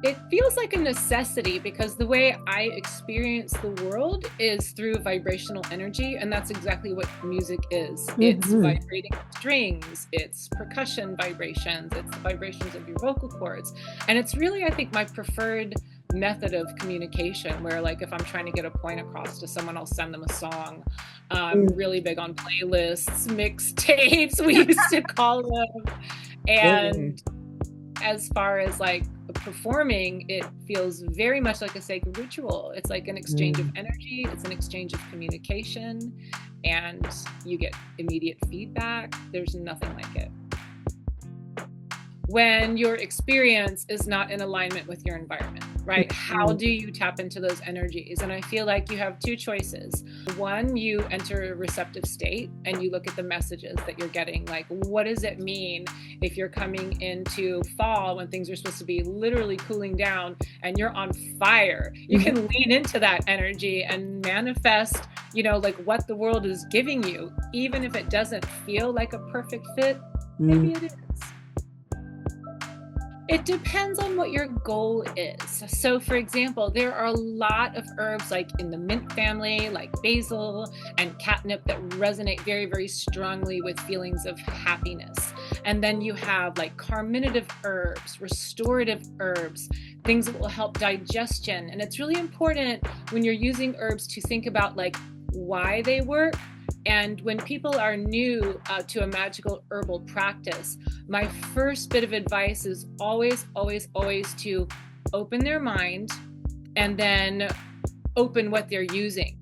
It feels like a necessity because the way I experience the world is through vibrational energy, and that's exactly what music is. It's Hmm. vibrating strings, it's percussion vibrations, it's the vibrations of your vocal cords. And it's really, I think, my preferred method of communication where, like, if I'm trying to get a point across to someone, I'll send them a song. I'm really big on playlists, mixtapes, we used to call them. Mm. And as far as like performing, it feels very much like a sacred ritual. It's like an exchange of Mm. energy, it's an exchange of communication, and you get immediate feedback. There's nothing like it when your experience is not in alignment with your environment, right? How Mm. do you tap into those energies? And I feel like you have two choices. One, you enter a receptive state and you look at the messages that you're getting. Like, what does it mean if you're coming into fall when things are supposed to be literally cooling down and you're on fire? You Mhm. can lean into that energy and manifest, like what the world is giving you, even if it doesn't feel like a perfect fit. Mm. Maybe it is. It depends on what your goal is. So, for example, there are a lot of herbs like in the mint family, like basil and catnip, that resonate very, very strongly with feelings of happiness. And then you have like carminative herbs, restorative herbs, things that will help digestion. And it's really important when you're using herbs to think about like why they work. And when people are new to a magical herbal practice, my first bit of advice is always, always, always to open their mind and then open what they're using.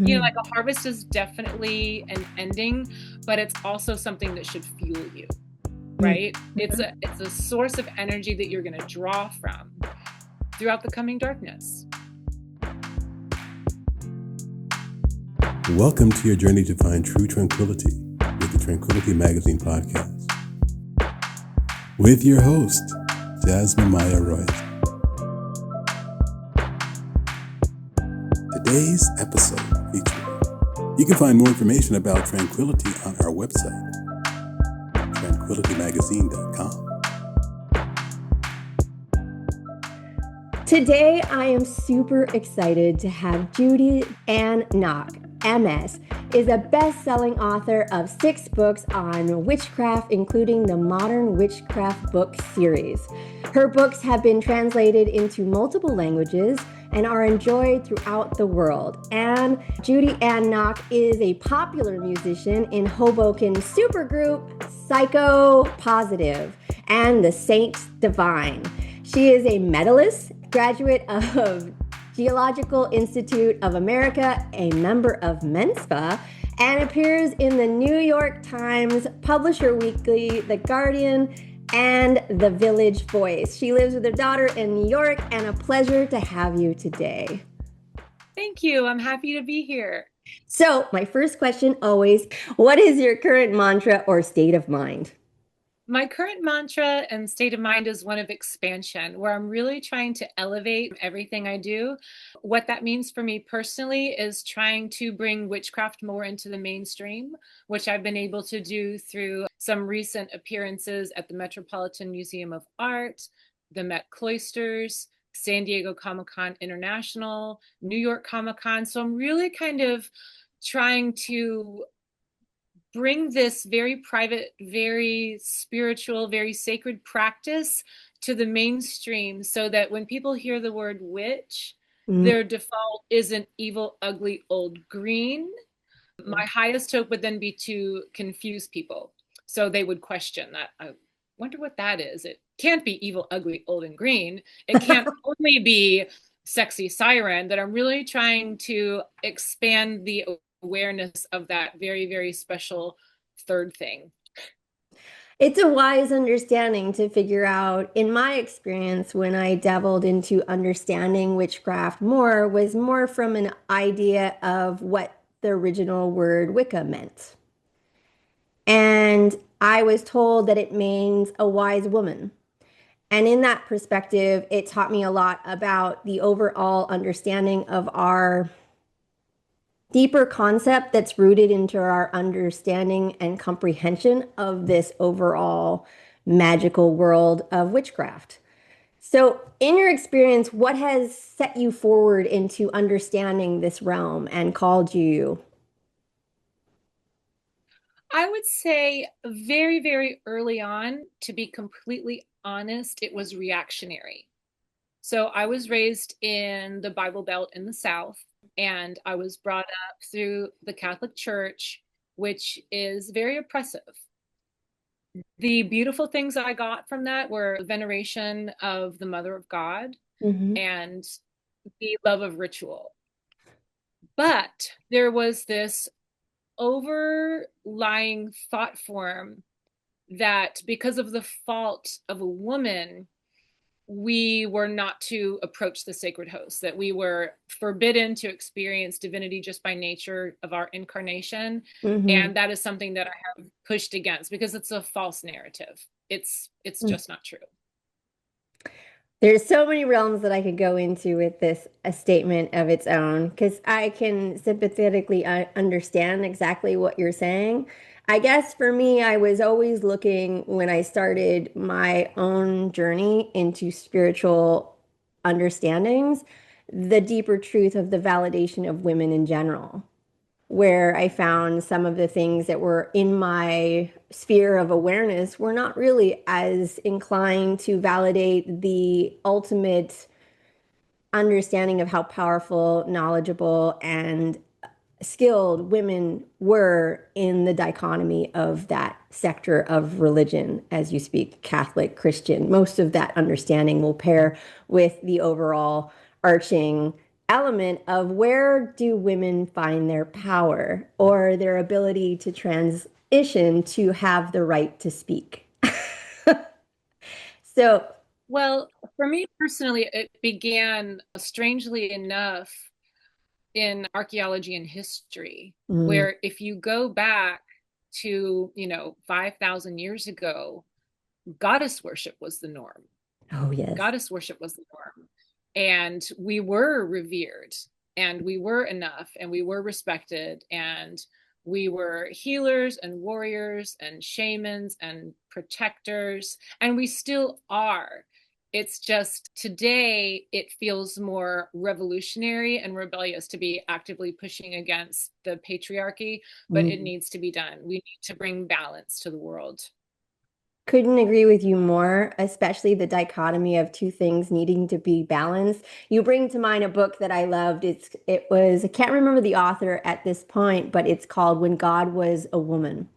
Mm. Like a harvest is definitely an ending, but it's also something that should fuel you, Mm. right? It's a source of energy that you're going to draw from throughout the coming darkness. Welcome to your journey to find true tranquility with the Tranquility Magazine podcast. With your host, Jasmine Maya Roy. Today's episode featuring. You can find more information about tranquility on our website, tranquilitymagazine.com. Today, I am super excited to have Judy Ann Nock. MS is a best-selling author of 6 books on witchcraft, including the Modern Witchcraft book series. Her books have been translated into multiple languages and are enjoyed throughout the world. And Judy Ann Nock is a popular musician in Hoboken supergroup Psych-O-Positive and the Saint Divine. She is a medalist, graduate of Geological Institute of America, a member of Mensa, and appears in the New York Times, Publisher Weekly, The Guardian, and The Village Voice. She lives with her daughter in New York, and a pleasure to have you today. Thank you. I'm happy to be here. So, my first question always, what is your current mantra or state of mind? My current mantra and state of mind is one of expansion, where I'm really trying to elevate everything I do. What that means for me personally is trying to bring witchcraft more into the mainstream, which I've been able to do through some recent appearances at the Metropolitan Museum of Art, the Met Cloisters, San Diego Comic-Con International, New York Comic-Con. So I'm really kind of trying to bring this very private, very spiritual, very sacred practice to the mainstream so that when people hear the word witch, Mm. their default isn't evil, ugly, old green. My highest hope would then be to confuse people. So they would question that. I wonder what that is. It can't be evil, ugly, old, and green. It can't only be sexy siren. That I'm really trying to expand the awareness of that very, very special third thing. It's a wise understanding to figure out, in my experience, when I dabbled into understanding witchcraft more, was more from an idea of what the original word Wicca meant. And I was told that it means a wise woman. And in that perspective, it taught me a lot about the overall understanding of our deeper concept that's rooted into our understanding and comprehension of this overall magical world of witchcraft. So, in your experience, what has set you forward into understanding this realm and called you? I would say very, very early on, to be completely honest, it was reactionary. So I was raised in the Bible Belt in the South, and I was brought up through the Catholic Church, which is very oppressive. The beautiful things I got from that were veneration of the Mother of God Hmm. and the love of ritual. But there was this overlying thought form that because of the fault of a woman, we were not to approach the sacred host, that we were forbidden to experience divinity just by nature of our incarnation. Hmm. And that is something that I have pushed against because it's a false narrative. It's just not true. There's so many realms that I could go into with this a statement of its own because I can sympathetically understand exactly what you're saying. I guess for me, I was always looking when I started my own journey into spiritual understandings, the deeper truth of the validation of women in general, where I found some of the things that were in my sphere of awareness were not really as inclined to validate the ultimate understanding of how powerful, knowledgeable, and skilled women were in the dichotomy of that sector of religion, as you speak, Catholic, Christian. Most of that understanding will pair with the overall arching element of where do women find their power or their ability to transition to have the right to speak. So, Well, for me personally, it began strangely enough in archaeology and history, mm, where if you go back to, 5,000 years ago, goddess worship was the norm. oh, yes. Goddess worship was the norm. And we were revered and we were enough and we were respected and we were healers and warriors and shamans and protectors, and we still are. It's just today it feels more revolutionary and rebellious to be actively pushing against the patriarchy, but it Mm. needs to be done. We need to bring balance to the world. Couldn't agree with you more, especially the dichotomy of two things needing to be balanced. You bring to mind a book that I loved. I can't remember the author at this point, but it's called When God Was a Woman.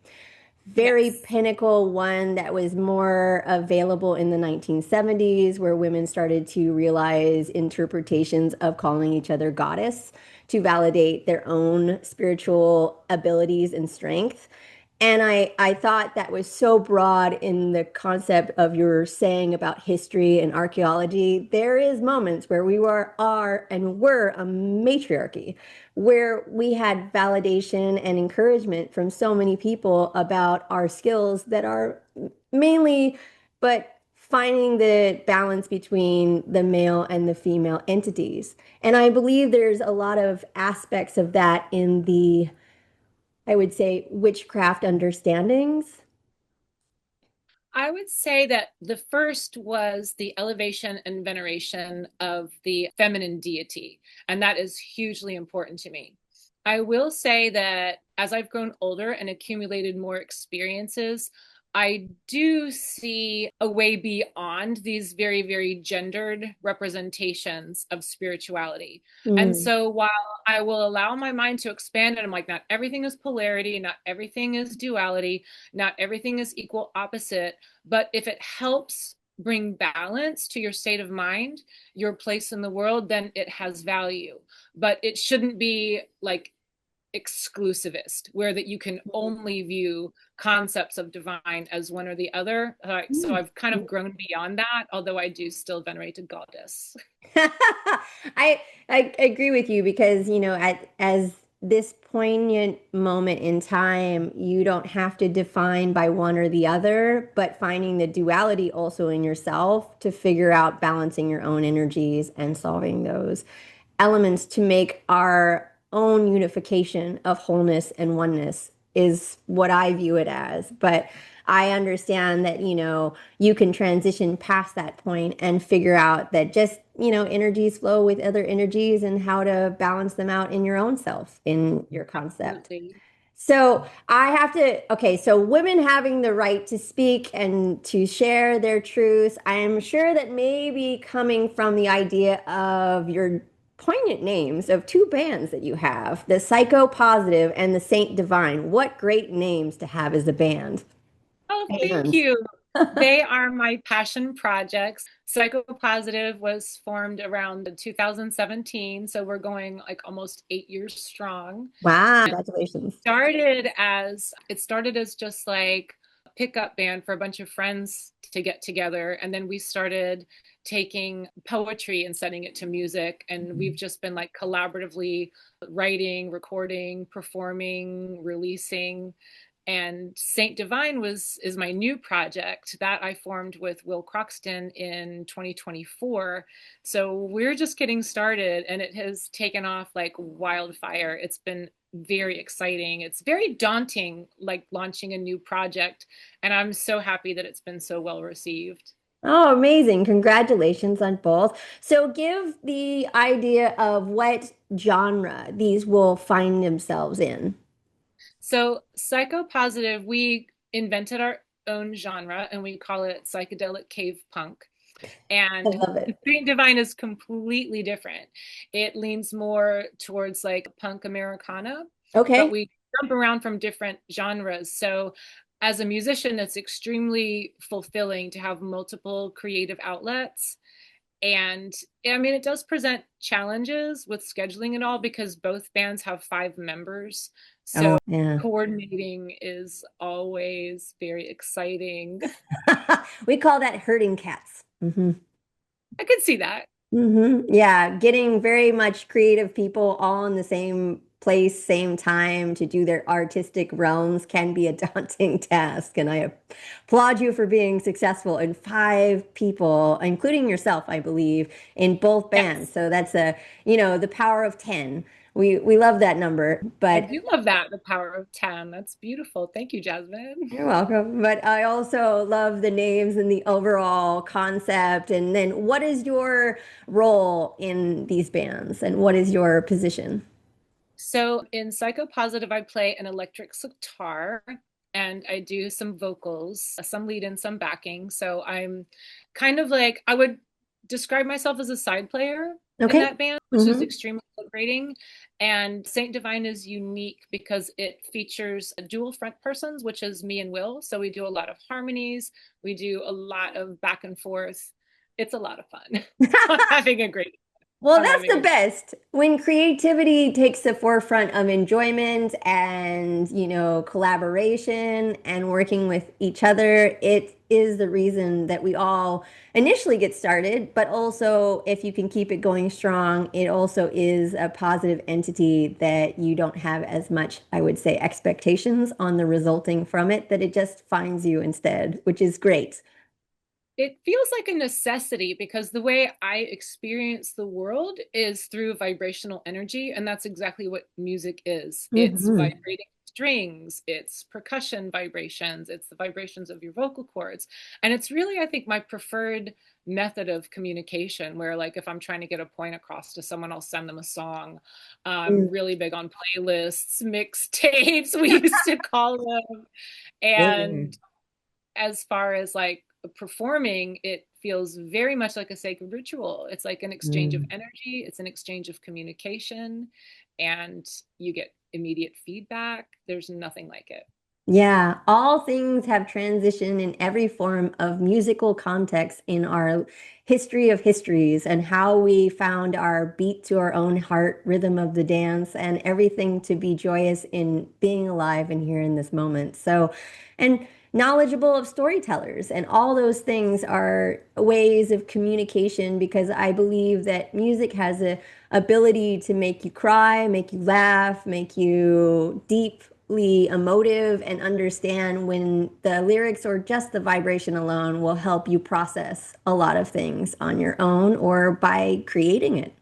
Very Yes. pinnacle one that was more available in the 1970s, where women started to realize interpretations of calling each other goddess to validate their own spiritual abilities and strength. And I thought that was so broad in the concept of your saying about history and archaeology. There is moments where are, and were a matriarchy, where we had validation and encouragement from so many people about our skills that are mainly, but finding the balance between the male and the female entities. And I believe there's a lot of aspects of that in the, I would say, witchcraft understandings. I would say that the first was the elevation and veneration of the feminine deity, and that is hugely important to me. I will say that as I've grown older and accumulated more experiences, I do see a way beyond these very, very gendered representations of spirituality. And Mm, so while I will allow my mind to expand, and I'm like, not everything is polarity, not everything is duality, not everything is equal opposite, but if it helps bring balance to your state of mind, your place in the world, then it has value. But it shouldn't be like exclusivist, where that you can only view concepts of divine as one or the other. So mm. I've kind of grown beyond that, although I do still venerate a goddess. I agree with you because, as this poignant moment in time, you don't have to define by one or the other, but finding the duality also in yourself to figure out balancing your own energies and solving those elements to make our own unification of wholeness and oneness is what I view it as. But I understand that, you can transition past that point and figure out that just, energies flow with other energies and how to balance them out in your own self, in your concept. Absolutely. So I have to, okay, so women having the right to speak and to share their truths, I am sure that maybe coming from the idea of your poignant names of two bands that you have, the Psych-O-Positive and the Saint Divine. What great names to have as a band. Oh, thank Bands. you. They are my passion projects. Psych-O-Positive was formed around 2017, so we're going like almost 8 years strong. Wow, congratulations. It started as just like a pickup band for a bunch of friends to get together, and then we started taking poetry and setting it to music, and we've just been like collaboratively writing, recording, performing, releasing. And Saint Divine is my new project that I formed with Will Croxton in 2024. So we're just getting started, and it has taken off like wildfire. It's been very exciting. It's very daunting, like launching a new project, and I'm so happy that it's been so well received. Oh, amazing. Congratulations on both. So give the idea of what genre these will find themselves in. So Psych-O-Positive, we invented our own genre and we call it psychedelic cave punk. I And love it. Saint Divine is completely different. It leans more towards like punk Americana, but Okay. we jump around from different genres. So as a musician, it's extremely fulfilling to have multiple creative outlets. And I mean, it does present challenges with scheduling and all because both bands have 5 members. Oh, So yeah. coordinating is always very exciting. We call that herding cats. I could see that. Yeah, getting very much creative people all in the same place, same time to do their artistic realms can be a daunting task. And I applaud you for being successful in 5 people, including yourself, I believe, in both bands. Yes. So that's the power of 10. We love that number, I but do love that, the power of 10. That's beautiful. Thank you, Jasmine. you're welcome. But I also love the names and the overall concept. And then what is your role in these bands and what is your position? So in Psycho-Positive, I play an electric guitar and I do some vocals, some lead and some backing. So I'm kind of like, I would describe myself as a side player in Okay. that band, which is Hmm. extremely liberating. And Saint Divine is unique because it features dual front persons, which is me and Will. So we do a lot of harmonies, we do a lot of back and forth. It's a lot of fun. I'm having a great Well, I'm that's having the a best. When creativity takes the forefront of enjoyment and, collaboration and working with each other, it is the reason that we all initially get started. But also, if you can keep it going strong, it also is a positive entity that you don't have as much, I would say, expectations on the resulting from it, that it just finds you instead, which is great. It feels like a necessity because the way I experience the world is through vibrational energy, and that's exactly what music is. It's Hmm. vibrating strings, it's percussion vibrations, it's the vibrations of your vocal cords. And it's really, I think, my preferred method of communication where like if I'm trying to get a point across to someone, I'll send them a song. I'm really big on playlists, mixtapes, we used to call them. Mm. And as far as like performing, it feels very much like a sacred ritual. It's like an exchange of Mm. energy, it's an exchange of communication, and you get immediate feedback. There's nothing like it. Yeah, all things have transitioned in every form of musical context in our history of histories and how we found our beat to our own heart rhythm of the dance and everything to be joyous in being alive and here in this moment. So, and knowledgeable of storytellers and all those things are ways of communication because I believe that music has a ability to make you cry, make you laugh, make you deeply emotive, and understand when the lyrics or just the vibration alone will help you process a lot of things on your own or by creating it.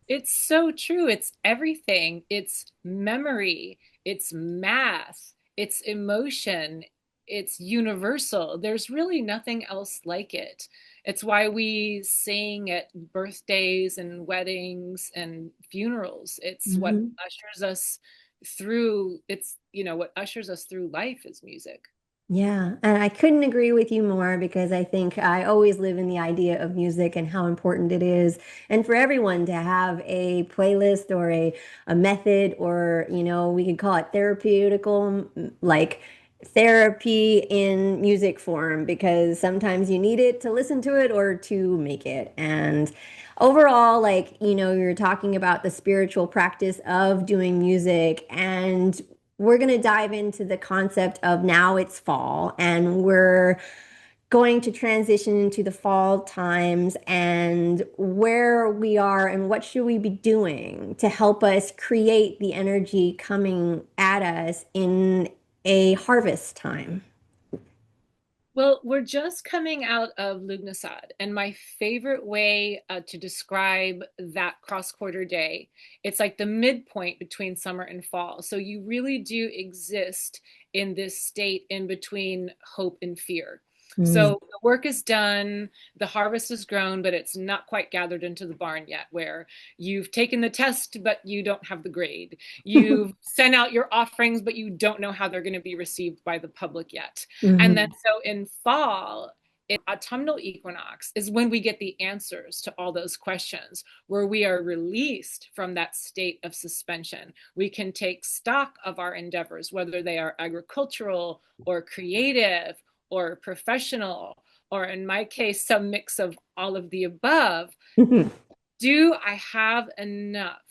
It's so true. It's everything. It's memory, it's math, it's emotion, it's universal. There's really nothing else like it. It's why we sing at birthdays and weddings and funerals. It's what Mhm. ushers us through, it's, what ushers us through life is music. Yeah, and I couldn't agree with you more because I think I always live in the idea of music and how important it is. And for everyone to have a playlist or a method, or, we could call it therapeutical, like therapy in music form, because sometimes you need it to listen to it or to make it. And overall, like, you're talking about the spiritual practice of doing music, and we're going to dive into the concept of now it's fall and we're going to transition into the fall times and where we are and what should we be doing to help us create the energy coming at us in a harvest time. Well, we're just coming out of Lughnasadh, and my favorite way to describe that cross-quarter day, it's like the midpoint between summer and fall. So you really do exist in this state in between hope and fear. Mm. So the work is done, the harvest is grown, but it's not quite gathered into the barn yet, where you've taken the test, but you don't have the grade. You've sent out your offerings, but you don't know how they're going to be received by the public yet. And then Mhm. so in fall, in autumnal equinox is when we get the answers to all those questions, where we are released from that state of suspension. We can take stock of our endeavors, whether they are agricultural or creative or professional, or in my case, some mix of all of the above. Do I have enough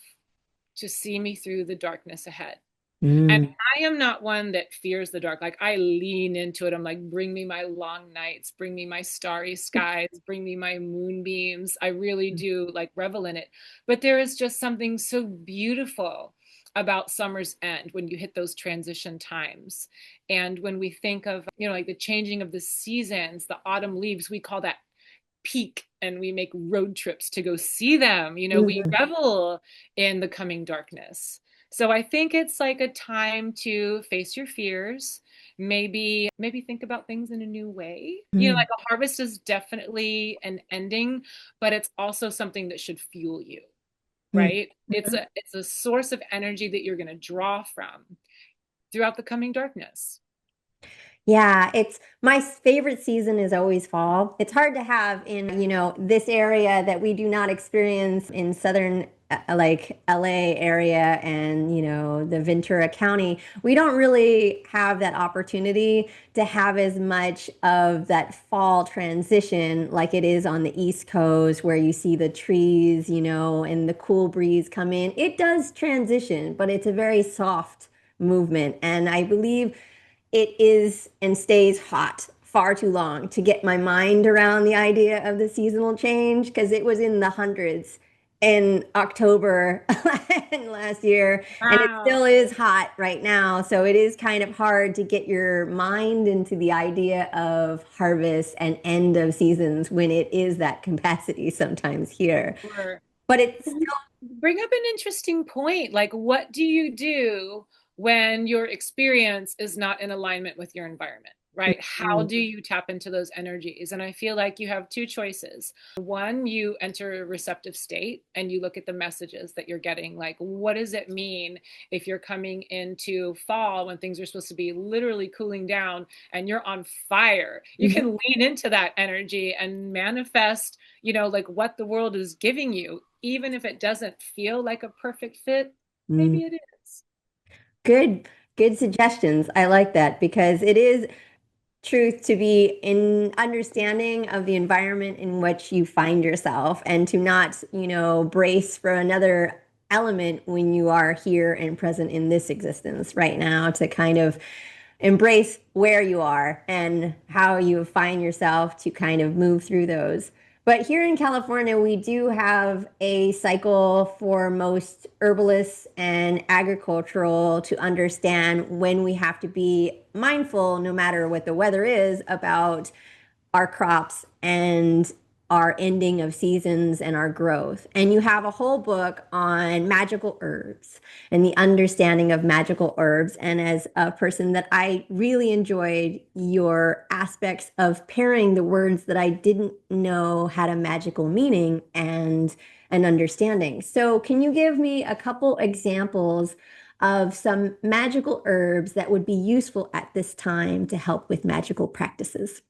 to see me through the darkness ahead? And Mm. I am not one that fears the dark. Like, I lean into it. I'm like, bring me my long nights, bring me my starry skies, bring me my moonbeams. I really do like revel in it. But there is just something so beautiful about summer's end when you hit those transition times. And when we think of, like the changing of the seasons, the autumn leaves, we call that peak, and we make road trips to go see them. We Mhm. revel in the coming darkness. So I think it's like a time to face your fears, maybe think about things in a new way. Mm. Like a harvest is definitely an ending, but it's also something that should fuel you, Mm. right? It's a source of energy that you're going to draw from throughout the coming darkness. Yeah, it's my favorite season is always fall. It's hard to have in, this area that we do not experience in southern like LA area and, the Ventura County. We don't really have that opportunity to have as much of that fall transition like it is on the East Coast where you see the trees, and the cool breeze come in. It does transition, but it's a very soft movement. And I believe it is and stays hot far too long to get my mind around the idea of the seasonal change because it was in the hundreds in October last year, and it Wow. still is hot right now. So it is kind of hard to get your mind into the idea of harvest and end of seasons when it is that capacity sometimes here. Sure. But it's You bring up an interesting point. Like, what do you do when your experience is not in alignment with your environment, right? How still. do you tap into those energies? And I feel like you have two choices. One, you enter a receptive state and you look at the messages that you're getting. Like, what does it mean if you're coming into fall when things are supposed to be literally cooling down and you're on fire? You Mhm. can lean into that energy and manifest, like what the world is giving you, even if it doesn't feel like a perfect fit, Mm. maybe it is. Good, good suggestions. I like that because it is truth to be in understanding of the environment in which you find yourself and to not, brace for another element when you are here and present in this existence right now, to kind of embrace where you are and how you find yourself to kind of move through those. But here in California, we do have a cycle for most herbalists and agricultural to understand when we have to be mindful, no matter what the weather is, about our crops and our ending of seasons and our growth. And you have a whole book on magical herbs and the understanding of magical herbs. And as a person that I really enjoyed your aspects of pairing the words that I didn't know had a magical meaning and an understanding. So can you give me a couple examples of some magical herbs that would be useful at this time to help with magical practices?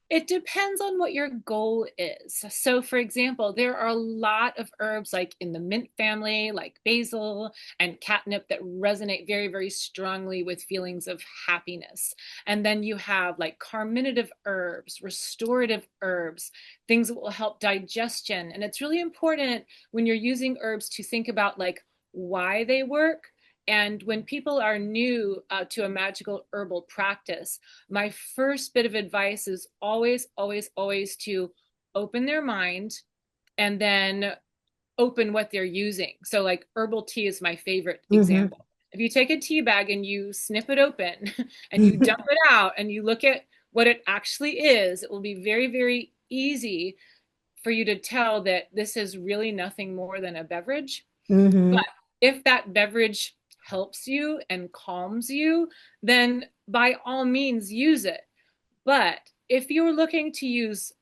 It depends on what your goal is. So, for example, there are a lot of herbs like in the mint family, like basil and catnip, that resonate very, very strongly with feelings of happiness. And then you have like carminative herbs, restorative herbs, things that will help digestion. And it's really important when you're using herbs to think about like why they work. And when people are new to a magical herbal practice, my first bit of advice is always, always, always to open their mind and then open what they're using. So, like herbal tea is my favorite Mm-hmm. example. If you take a tea bag and you snip it open and you dump it out and you look at what it actually is, it will be very, very easy for you to tell that this is really nothing more than a beverage. Mm-hmm. But if that beverage helps you and calms you, then by all means use it. But if you're looking to use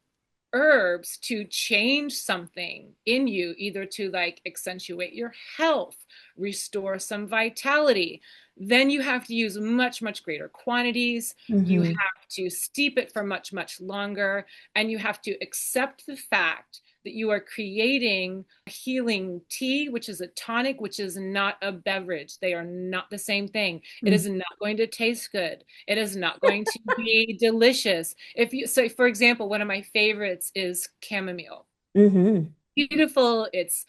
herbs to change something in you, either to like accentuate your health, restore some vitality, then you have to use much, much greater quantities. You Mm-hmm. have to steep it for much, much longer. And you have to accept the fact that you are creating healing tea, which is a tonic, which is not a beverage. They are not the same thing. It is not going to taste good. It is not going to be delicious. If you, so for example, one of my favorites is chamomile. Mm-hmm. Beautiful. It's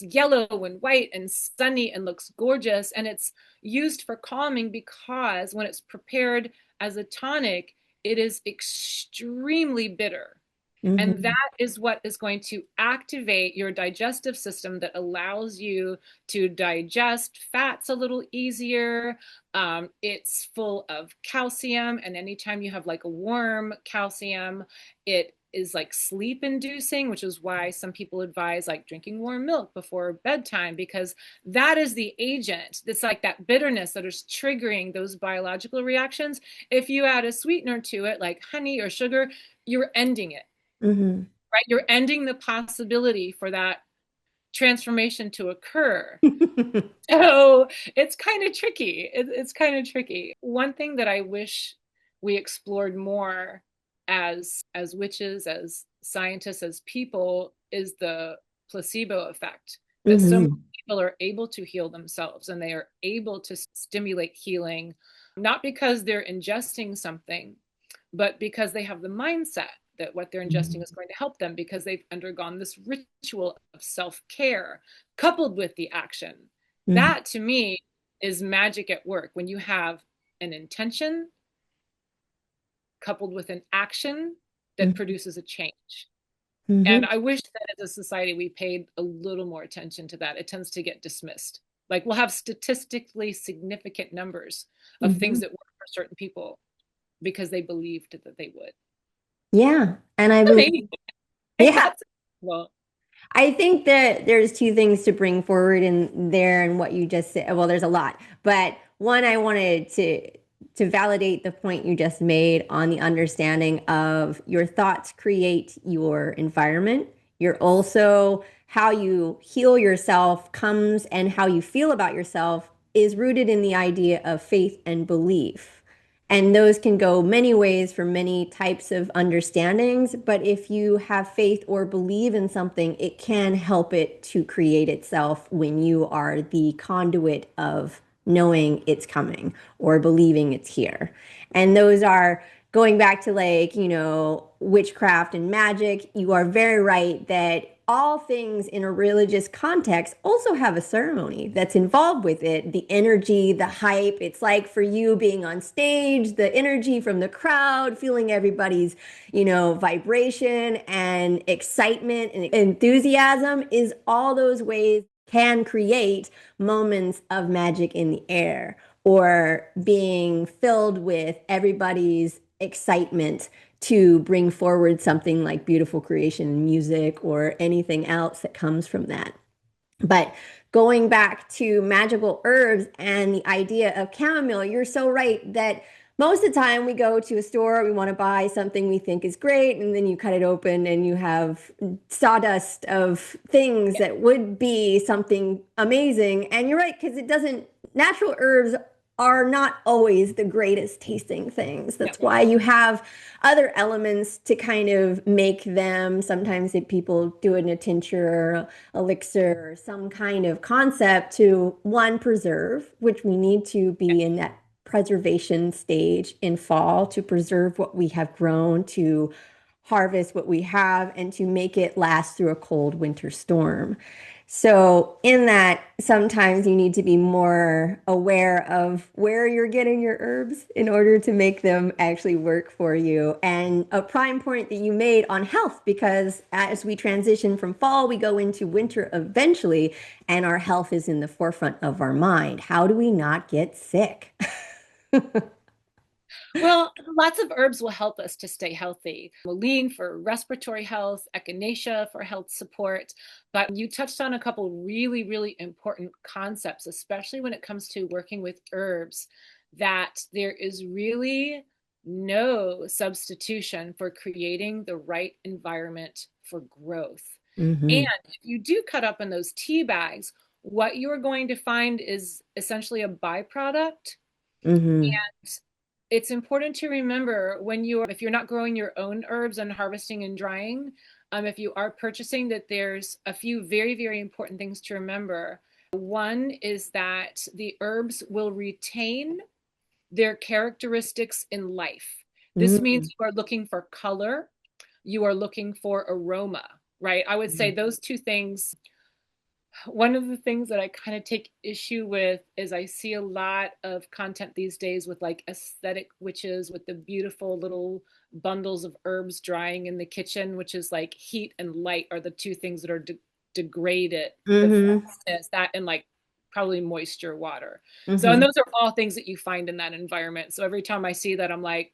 yellow and white and sunny and looks gorgeous. And it's used for calming because when it's prepared as a tonic, it is extremely bitter. And Mm-hmm. that is what is going to activate your digestive system that allows you to digest fats a little easier. It's full of calcium. And anytime you have like a warm calcium, it is like sleep inducing, which is why some people advise like drinking warm milk before bedtime, because that is the agent that's like that bitterness that is triggering those biological reactions. If you add a sweetener to it, like honey or sugar, you're ending it, Mm-hmm. right? You're ending the possibility for that transformation to occur. So it's kind of tricky. It's kind of tricky. One thing that I wish we explored more as witches, as scientists, as people, is the placebo effect. That so many Mm-hmm. people are able to heal themselves and they are able to stimulate healing, not because they're ingesting something, but because they have the mindset that what they're ingesting is going to help them because they've undergone this ritual of self-care coupled with the action. Mm-hmm. That to me is magic at work, when you have an intention coupled with an action that produces a change. And Mm-hmm. I wish that as a society we paid a little more attention to that. It tends to get dismissed. Like we'll have statistically significant numbers of Mm-hmm. things that work for certain people because they believed that they would. Yeah. And I believe, Amazing. yeah, That's well. I think that there's two things to bring forward in there and what you just said. Well, there's a lot, but one, I wanted to validate the point you just made on the understanding of your thoughts create your environment. You're also how you heal yourself comes and how you feel about yourself is rooted in the idea of faith and belief. And those can go many ways for many types of understandings. But if you have faith or believe in something, it can help it to create itself when you are the conduit of knowing it's coming or believing it's here. And those are going back to like, witchcraft and magic. You are very right that all things in a religious context also have a ceremony that's involved with it. The energy, the hype. It's like for you being on stage, the energy from the crowd, feeling everybody's, vibration and excitement and enthusiasm is all those ways can create moments of magic in the air or being filled with everybody's excitement to bring forward something like beautiful creation in music or anything else that comes from that. But going back to magical herbs and the idea of chamomile, you're so right that most of the time we go to a store, we want to buy something we think is great, and then you cut it open and you have sawdust of things that would be something amazing. And you're right, because natural herbs are not always the greatest tasting things. That's why you have other elements to kind of make them. Sometimes people do it in a tincture or elixir or some kind of concept to, one, preserve, which we need to be in that preservation stage in fall to preserve what we have grown, to harvest what we have, and to make it last through a cold winter storm. So in that, sometimes you need to be more aware of where you're getting your herbs in order to make them actually work for you. And a prime point that you made on health, because as we transition from fall, we go into winter eventually, and our health is in the forefront of our mind. How do we not get sick? Well, lots of herbs will help us to stay healthy. Mullein for respiratory health, echinacea for health support. But you touched on a couple really, really important concepts, especially when it comes to working with herbs, that there is really no substitution for creating the right environment for growth. Mm-hmm. And if you do cut up in those tea bags, what you're going to find is essentially a byproduct. Mm-hmm. And it's important to remember if you're not growing your own herbs and harvesting and drying, if you are purchasing, that there's a few very, very important things to remember. One is that the herbs will retain their characteristics in life. This means you are looking for color, you are looking for aroma, right? I would say those two things. One of the things that I kind of take issue with is I see a lot of content these days with like aesthetic witches with the beautiful little bundles of herbs drying in the kitchen, which is like heat and light are the two things that are degraded. The fastest, that and like probably moisture, water. So, and those are all things that you find in that environment. So every time I see that, I'm like,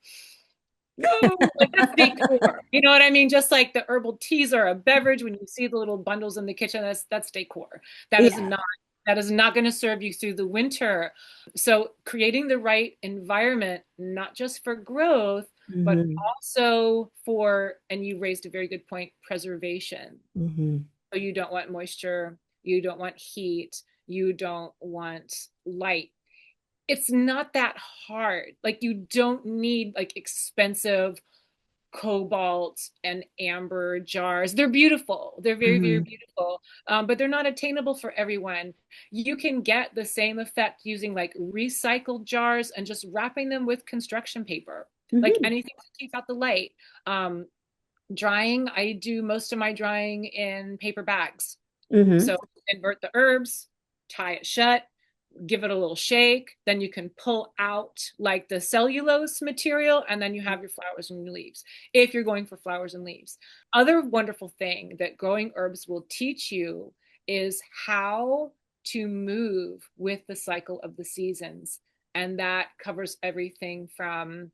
no, like that's decor. You know what I mean? Just like the herbal teas are a beverage. When you see the little bundles in the kitchen, that's decor. That is not going to serve you through the winter. So creating the right environment, not just for growth, but also for, and you raised a very good point, preservation. So you don't want moisture, you don't want heat, you don't want light. It's not that hard. Like you don't need like expensive cobalt and amber jars. They're beautiful. They're very, very beautiful. But they're not attainable for everyone. You can get the same effect using like recycled jars and just wrapping them with construction paper, like anything to keep out the light. Drying, I do most of my drying in paper bags. So invert the herbs, tie it shut, give it a little shake, then you can pull out like the cellulose material, and then you have your flowers and your leaves if you're going for flowers and leaves. Other wonderful thing that growing herbs will teach you is how to move with the cycle of the seasons, and that covers everything from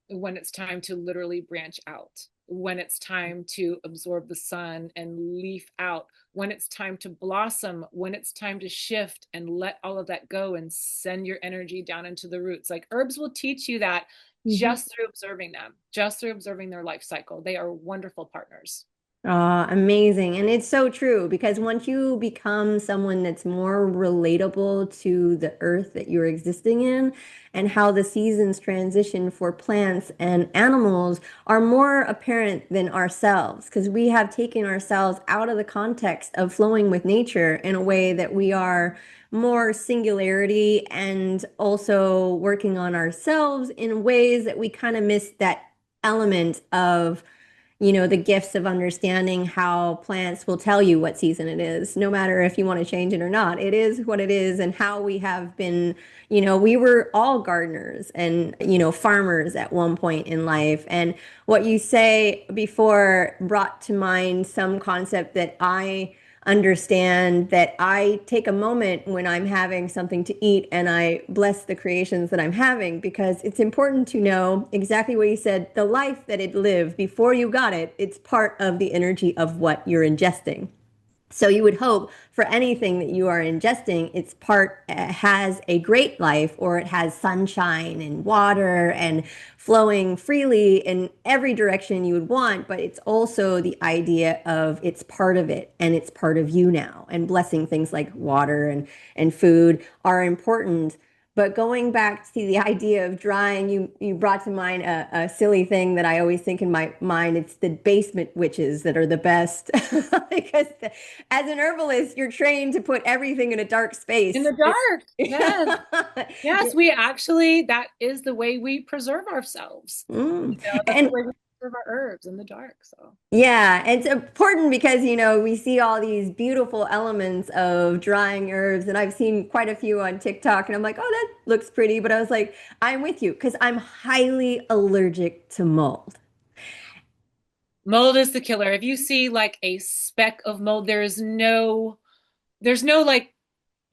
when it's time to literally branch out, when it's time to absorb the sun and leaf out, when it's time to blossom, when it's time to shift and let all of that go and send your energy down into the roots. Like herbs will teach you that just through observing them, just through observing their life cycle. They are wonderful partners. Amazing. And it's so true, because once you become someone that's more relatable to the earth that you're existing in and how the seasons transition for plants and animals are more apparent than ourselves, because we have taken ourselves out of the context of flowing with nature in a way that we are more singularity and also working on ourselves in ways that we kind of miss that element of the gifts of understanding how plants will tell you what season it is, no matter if you want to change it or not. It is what it is, and how we have been, we were all gardeners and, farmers at one point in life. And what you say before brought to mind some concept that I understand that I take a moment when I'm having something to eat and I bless the creations that I'm having, because it's important to know exactly what you said. The life that it lived before you got it, it's part of the energy of what you're ingesting. So you would hope for anything that you are ingesting, its part has a great life, or it has sunshine and water and flowing freely in every direction you would want. But it's also the idea of it's part of it and it's part of you now. And blessing things like water and food are important. But going back to the idea of drying, you brought to mind a silly thing that I always think in my mind. It's the basement witches that are the best. Because as an herbalist, you're trained to put everything in a dark In space. the dark. Yes. Yes, we actually, that is the way we preserve ourselves. Mm. That's the And way we preserve our herbs in the dark. So yeah, it's important because, we see all these beautiful elements of drying herbs, and I've seen quite a few on TikTok, and I'm like, oh, that looks pretty. But I was like, I'm with you because I'm highly allergic to mold. mold is the killer. If you see like a speck of mold, there's no like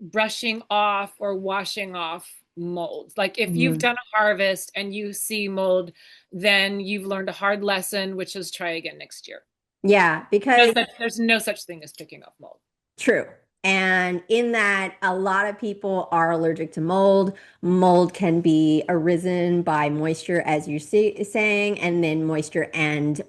brushing off or washing off mold. Like if you've Mm. done a harvest and you see mold, then you've learned a hard lesson, which is try again next year. Yeah, because There's no such thing as picking up mold. true. And in that, a lot of people are allergic to mold. Mold can be arisen by moisture, as you're saying, and then moisture and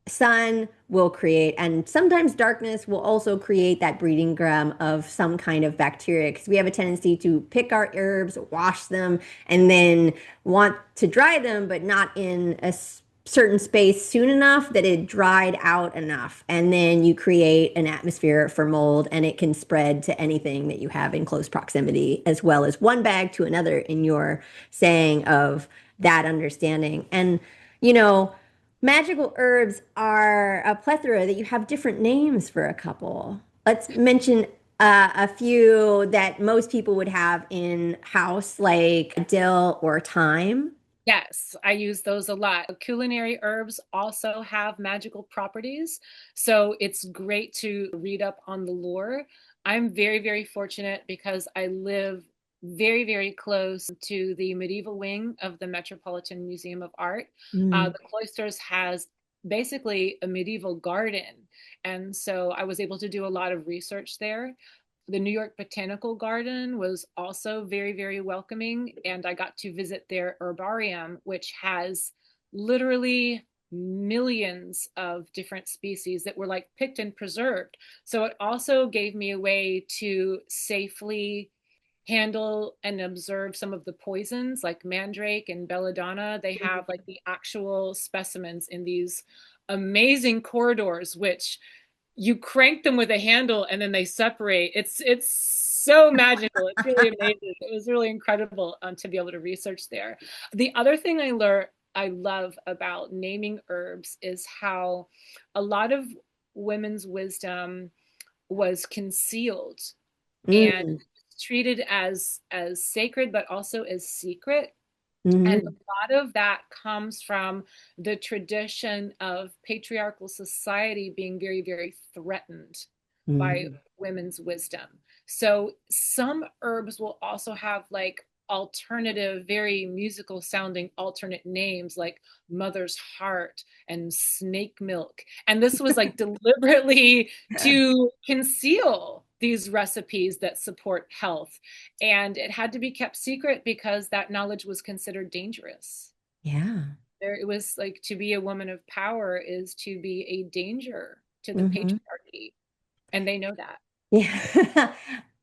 sun will create, and sometimes darkness will also create that breeding ground of some kind of bacteria, because we have a tendency to pick our herbs, wash them, and then want to dry them, but not in a certain space soon enough that it dried out enough. And then you create an atmosphere for mold, and it can spread to anything that you have in close proximity, as well as one bag to another, in your saying of that understanding. And, magical herbs are a plethora that you have different names for a couple. Let's mention a few that most people would have in house, like dill or thyme. Yes, I use those a lot. Culinary herbs also have magical properties, so it's great to read up on the lore. I'm very, very fortunate because I live very, very close to the medieval wing of the Metropolitan Museum of Art. Mm. The Cloisters has basically a medieval garden, and so I was able to do a lot of research there. The New York Botanical Garden was also very, very welcoming. And I got to visit their herbarium, which has literally millions of different species that were like picked and preserved. So it also gave me a way to safely handle and observe some of the poisons like mandrake and belladonna. They have like the actual specimens in these amazing corridors, which you crank them with a handle and then they separate. It's so magical. It's really amazing. It was really incredible to be able to research there. The other thing I love about naming herbs is how a lot of women's wisdom was concealed and Mm. treated as sacred, but also as secret. And Mhm. a lot of that comes from the tradition of patriarchal society being very, very threatened by Mhm. women's wisdom. So some herbs will also have like alternative, very musical sounding alternate names like Mother's Heart and Snake Milk. And this was like deliberately to conceal these recipes that support health. And it had to be kept secret because that knowledge was considered dangerous. Yeah. It was like to be a woman of power is to be a danger to the Mhm. patriarchy. And they know that. Yeah.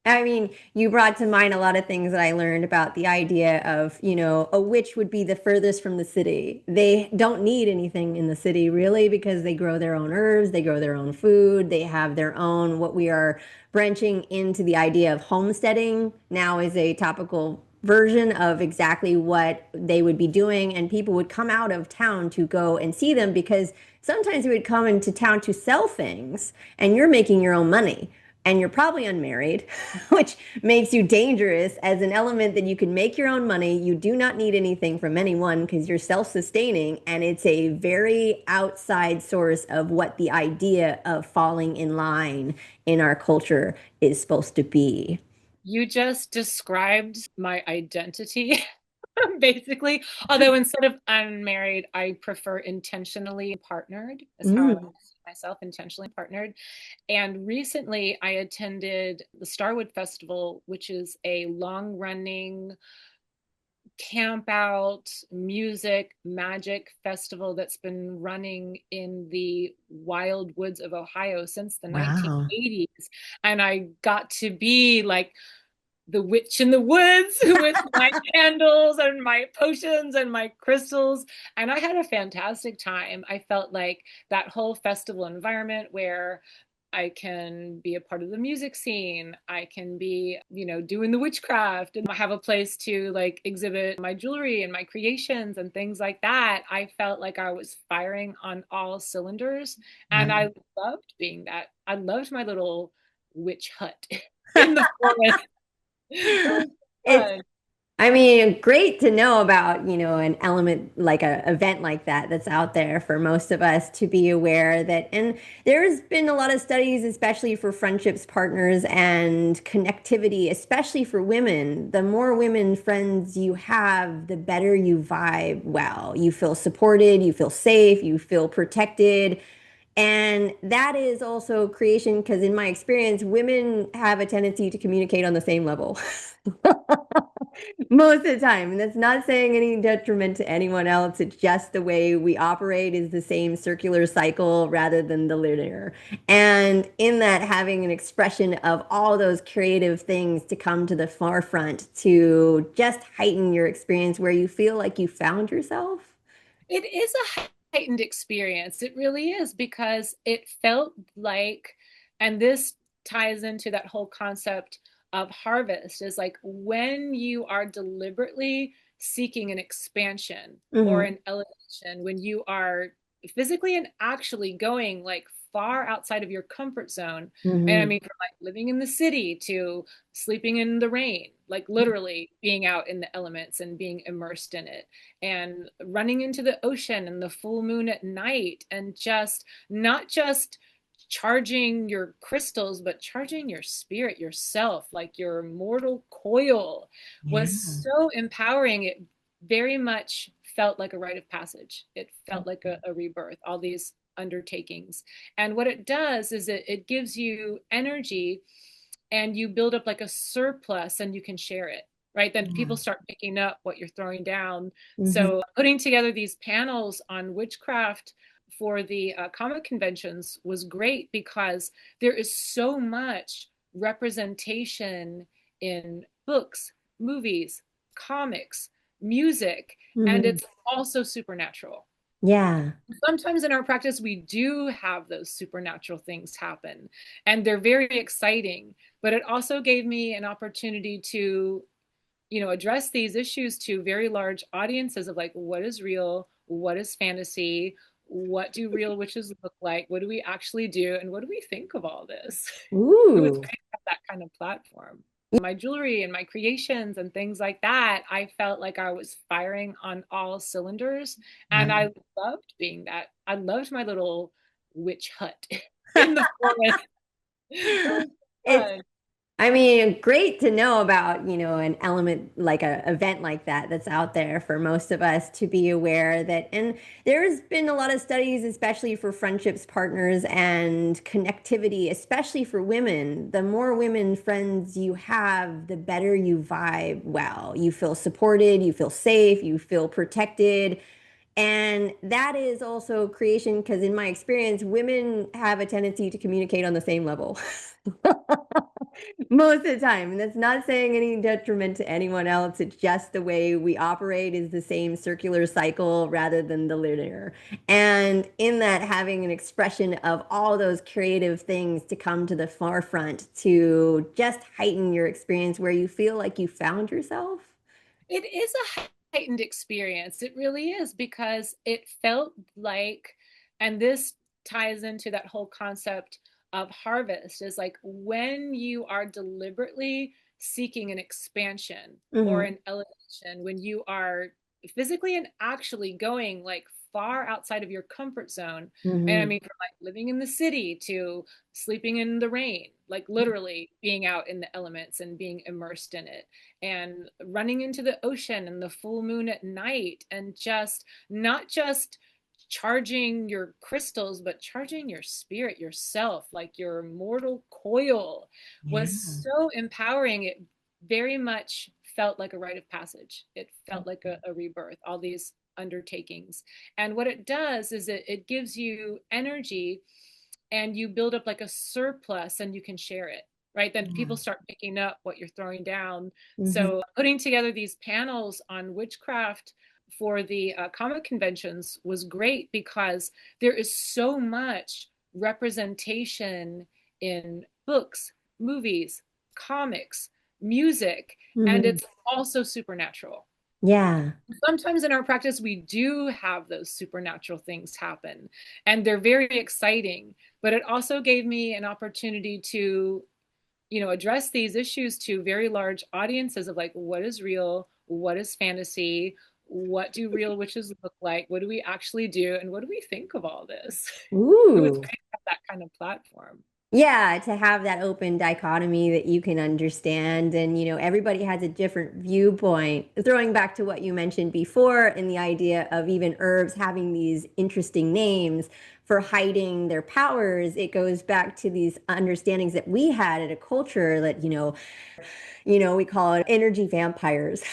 I mean, you brought to mind a lot of things that I learned about the idea of, a witch would be the furthest from the city. They don't need anything in the city really, because they grow their own herbs, they grow their own food, they have their own, what we are branching into the idea of homesteading now is a topical version of exactly what they would be doing. And people would come out of town to go and see them, because sometimes you would come into town to sell things and you're making your own money. and you're probably unmarried, which makes you dangerous as an element that you can make your own money. You do not need anything from anyone because you're self-sustaining, and it's a very outside source of what the idea of falling in line in our culture is supposed to be. You just described my identity, basically. Although instead of unmarried, I prefer intentionally partnered, is how I Mm. want to see myself, intentionally partnered. And recently I attended the Starwood Festival, which is a long running camp out music magic festival that's been running in the wild woods of Ohio since the Wow. 1980s. And I got to be like the witch in the woods with my candles and my potions and my crystals. And I had a fantastic time. I felt like that whole festival environment where I can be a part of the music scene. I can be, doing the witchcraft and I have a place to like exhibit my jewelry and my creations and things like that. I felt like I was firing on all cylinders and Wow. I loved being that. I loved my little witch hut in the forest. It was It's fun. I mean, great to know about, an element like a event like that that's out there for most of us to be aware that. And there's been a lot of studies, especially for friendships, partners, and connectivity, especially for women. The more women friends you have, the better you vibe well. You feel supported, you feel safe, you feel protected. And that is also creation because, in my experience, women have a tendency to communicate on the same level. Most of the time. And that's not saying any detriment to anyone else. It's just the way we operate is the same circular cycle rather than the linear. And in that, having an expression of all those creative things to come to the forefront to just heighten your experience where you feel like you found yourself. It is a heightened experience. It really is because it felt like, and this ties into that whole concept of harvest, is like when you are deliberately seeking an expansion or Hmm. an elevation, when you are physically and actually going like far outside of your comfort zone. And I Hmm. mean, from like living in the city to sleeping in the rain, like literally being out in the elements and being immersed in it and running into the ocean and the full moon at night and just not just charging your crystals but charging your spirit yourself like your mortal coil Yeah. was so empowering. It very much felt like a rite of passage. It felt like a rebirth, all these undertakings. And what it does is it gives you energy and you build up like a surplus and you can share it, right? Then Yeah. people start picking up what you're throwing down. Hmm. So putting together these panels on witchcraft for the comic conventions was great because there is so much representation in books, movies, comics, music, and Hmm. it's also supernatural. Yeah. Sometimes in our practice, we do have those supernatural things happen, and they're very exciting. But it also gave me an opportunity to, address these issues to very large audiences of like, what is real? What is fantasy? What do real witches look like? What do we actually do? And what do we think of all this? It was Ooh. great to have that kind of platform. My jewelry and my creations and things like that, I felt like I was firing on all cylinders. And Wow. I loved being that. I loved my little witch hut in the forest. It was It's fun. I mean, great to know about, an element like a event like that that's out there for most of us to be aware that. And there's been a lot of studies, especially for friendships, partners, and connectivity, especially for women. The more women friends you have, the better you vibe well. You feel supported, you feel safe, you feel protected. And that is also creation because, in my experience, women have a tendency to communicate on the same level. Most of the time. And that's not saying any detriment to anyone else. It's just the way we operate is the same circular cycle rather than the linear. And in that, having an expression of all those creative things to come to the forefront to just heighten your experience where you feel like you found yourself. It is a heightened experience. It really is because it felt like, and this ties into that whole concept of harvest is like when you are deliberately seeking an expansion or Mm-hmm. an elevation, when you are physically and actually going like far outside of your comfort zone. And I Mm-hmm. mean, from like living in the city to sleeping in the rain, like literally being out in the elements and being immersed in it, and running into the ocean and the full moon at night, and just not just charging your crystals, but charging your spirit, yourself, like your mortal coil, Yeah. was so empowering. It very much felt like a rite of passage. It felt like a rebirth, all these undertakings. And what it does is it gives you energy, and you build up like a surplus and you can share it, right? Then Yeah. people start picking up what you're throwing down. Mm-hmm. So putting together these panels on witchcraft for the comic conventions was great, because there is so much representation in books, movies, comics, music, and Mm-hmm. it's also supernatural. Yeah. Sometimes in our practice, we do have those supernatural things happen, and they're very exciting. But it also gave me an opportunity to, address these issues to very large audiences of like, what is real? What is fantasy? What do real witches look like? What do we actually do? And what do we think of all this? It was Ooh. great to have that kind of platform. Yeah, to have that open dichotomy that you can understand. And, everybody has a different viewpoint. Throwing back to what you mentioned before, and the idea of even herbs having these interesting names for hiding their powers, it goes back to these understandings that we had at a culture that, we call it energy vampires.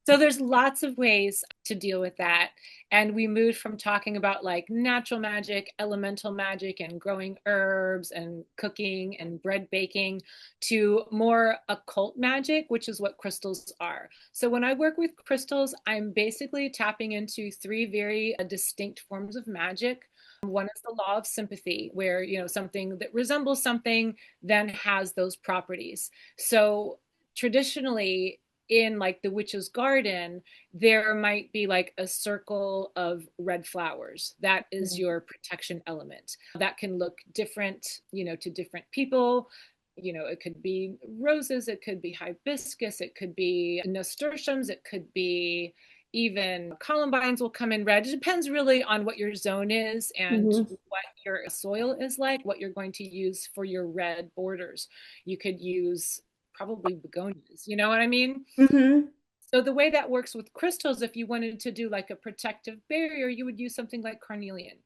So there's lots of ways to deal with that. And we moved from talking about like natural magic, elemental magic, and growing herbs and cooking and bread baking to more occult magic, which is what crystals are. So when I work with crystals, I'm basically tapping into three very distinct forms of magic. One is the law of sympathy, where, something that resembles something then has those properties. So traditionally, in like the witch's garden, there might be like a circle of red flowers. That is your protection element. That can look different, to different people. It could be roses, it could be hibiscus, it could be nasturtiums, it could be even columbines will come in red. It depends really on what your zone is and Hmm. what your soil is like, what you're going to use for your red borders. You could use probably begonias, you know what I mean? Hmm. So the way that works with crystals, if you wanted to do like a protective barrier, you would use something like carnelian.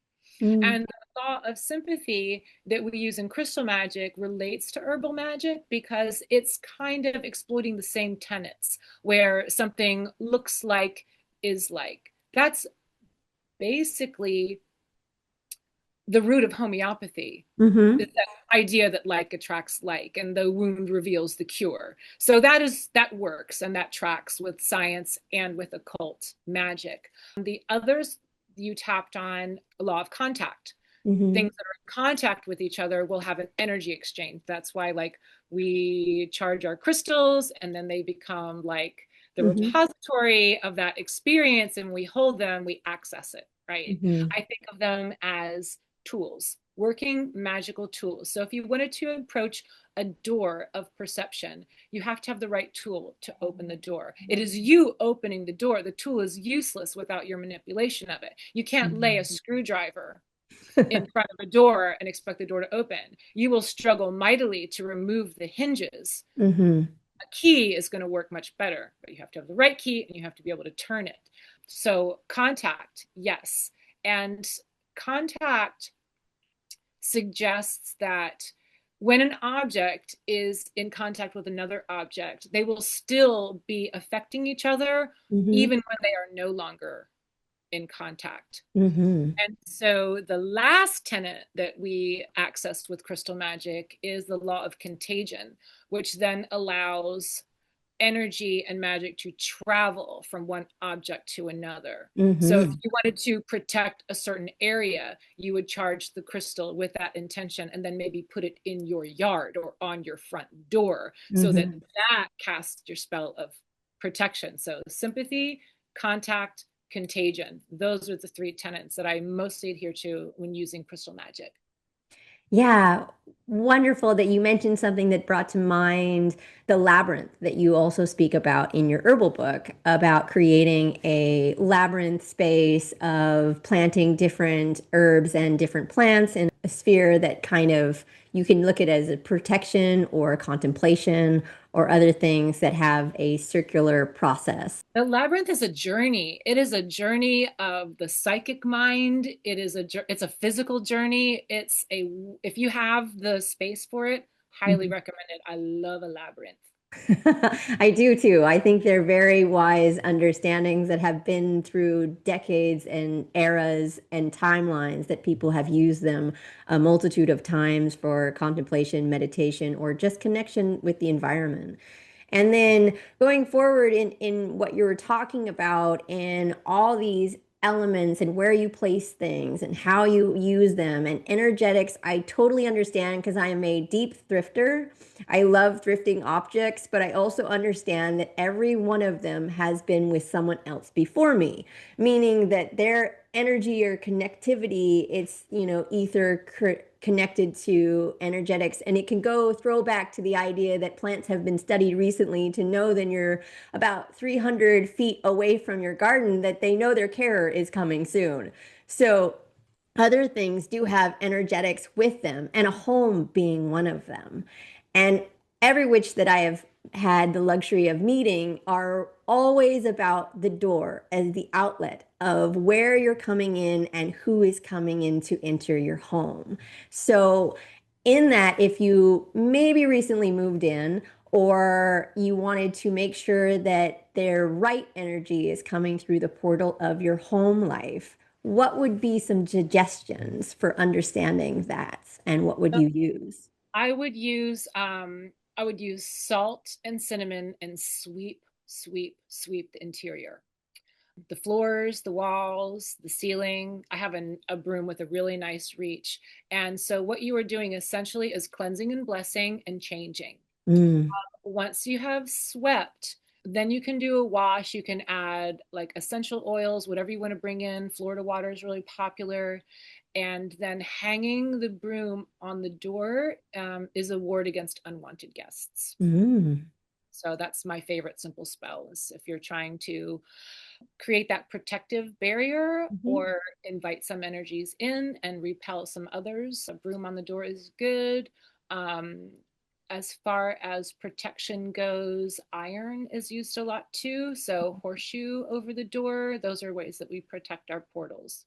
Mm. And the law of sympathy that we use in crystal magic relates to herbal magic, because it's kind of exploiting the same tenets, where something looks like is like. That's basically the root of homeopathy, Hmm. is that idea that like attracts like, and the wound reveals the cure. So that works, and that tracks with science and with occult magic. The others, you tapped on a law of contact. Hmm. Things that are in contact with each other will have an energy exchange. That's why like we charge our crystals, and then they become like the Hmm. repository of that experience, and we hold them, we access it, right? Hmm. I think of them as tools, working magical tools. So if you wanted to approach a door of perception, you have to have the right tool to open the door. It is you opening the door. The tool is useless without your manipulation of it. You can't lay a screwdriver in front of a door and expect the door to open. You will struggle mightily to remove the hinges. Hmm. A key is going to work much better, but you have to have the right key and you have to be able to turn it. So contact, yes. And contact suggests that when an object is in contact with another object, they will still be affecting each other Hmm. even when they are no longer in contact. Hmm. And so the last tenet that we accessed with crystal magic is the law of contagion, which then allows energy and magic to travel from one object to another. So if Hmm. you wanted to protect a certain area, you would charge the crystal with that intention, and then maybe put it in your yard or on your front door, so that Hmm. that casts your spell of protection. So sympathy, contact, contagion. Those are the three tenets that I mostly adhere to when using Crystal Magick. Yeah, wonderful that you mentioned something that brought to mind the labyrinth that you also speak about in your herbal book about creating a labyrinth space of planting different herbs and different plants in a sphere that kind of you can look at as a protection or a contemplation or other things that have a circular process. The labyrinth is a journey. It is a journey of the psychic mind. It's a physical journey. If you have the space for it, highly recommend it. I love a labyrinth. I do too. I think they're very wise understandings that have been through decades and eras and timelines that people have used them a multitude of times for contemplation, meditation, or just connection with the environment. And then going forward in what you were talking about and all these elements and where you place things and how you use them and energetics, I totally understand because I am a deep thrifter. I love thrifting objects, but I also understand that every one of them has been with someone else before me, meaning that their energy or connectivity, it's, ether connected to energetics. And it can go throwback to the idea that plants have been studied recently to know that you're about 300 feet away from your garden, that they know their carer is coming soon. So other things do have energetics with them, and a home being one of them. And every witch that I have had the luxury of meeting are always about the door as the outlet of where you're coming in and who is coming in to enter your home. So, in that, if you maybe recently moved in or you wanted to make sure that their right energy is coming through the portal of your home life, what would be some suggestions for understanding that and what would you use? I would use salt and cinnamon and sweep, sweep, sweep the interior. The floors, the walls, the ceiling. I have a broom with a really nice reach. And so what you are doing essentially is cleansing and blessing and changing. Mm. Once you have swept, then you can do a wash. You can add like essential oils, whatever you want to bring in. Florida water is really popular. And then hanging the broom on the door is a ward against unwanted guests. Mm. So that's my favorite simple spell is if you're trying to create that protective barrier Mhm. or invite some energies in and repel some others. A broom on the door is good. Um, as far as protection goes, iron is used a lot too. So horseshoe over the door, those are ways that we protect our portals.